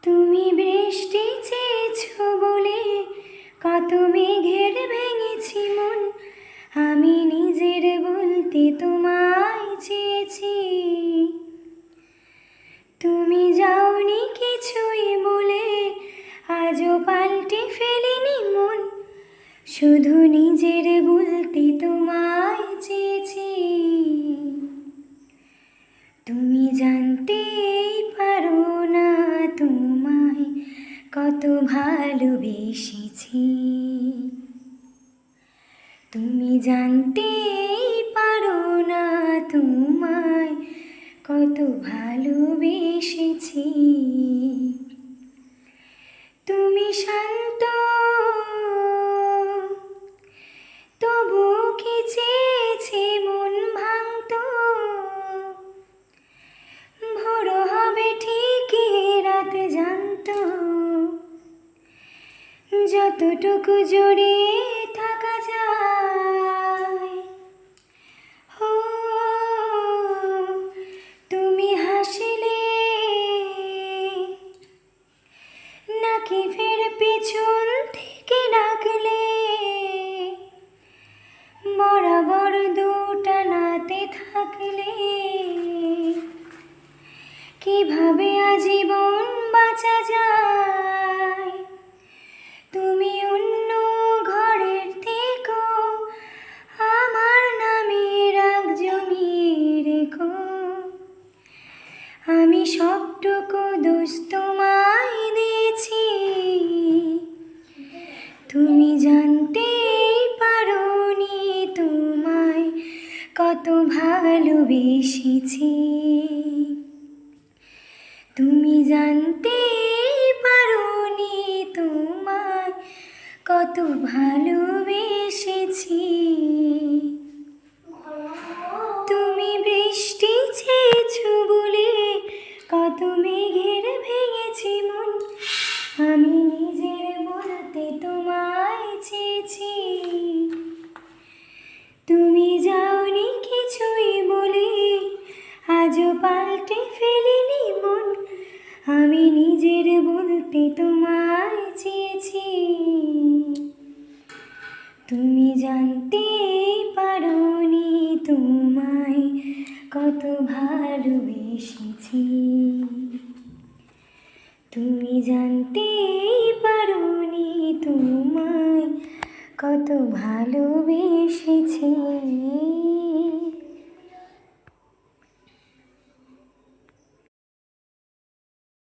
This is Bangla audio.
তুমি বৃষ্টি চেয়েছো বলে কত মেঘের ভেঙেছি মন, আমি নিজের বলতে তোমায় চেয়েছি। তুমি যাওনি কিছুই বলে আজও পাল্টে ফেলিনি মন, শুধু নিজের বলতে তোমায় চেয়েছি। তুমি জানতেই পারো না তোমায় কত ভালোবেসেছি। তুমি জানতেই পারো না তোমায় কত ভালোবেসেছি। তুমি শান্ত তবু কি চেয়েছি মন ভাঙতো, ভোর হবে ঠিকই রাত জানতো, যতটুকু জড়িয়ে থাকা যায়। ও তুমি হাসলে নাকি ফের পিছন থেকে ডাকলে, বরাবর দুটানাতে থাকলে কিভাবে আজীবন বাঁচা যায়। তুমি অন্য ঘরের থেকো, আমার নামে রাগ জমিয়ে রেখো, আমি সবটুকু দোষ তোমায় দিয়েছি। তুমি জানতেই পারোনি তোমায় কত ভালোবেসেছি। তুমি জানতেই পারোনি তোমায় কত ভালোবেসেছি। তুমি বৃষ্টি চেয়েছো বলে কত মেঘের ভেঙেছি মন, আমি নিজের বলতে তোমায় চেয়েছি। তুমি যাওনি কিছুই বলে আজও পাল্টে ফেলিনি মন, আমি নিজের বলতে তোমায় চেয়েছি। তুমি জানতেই পারোনি তোমায় কত ভালোবেসেছি। তুমি জানতেই পারোনি তোমায় কত ভালোবেসেছি।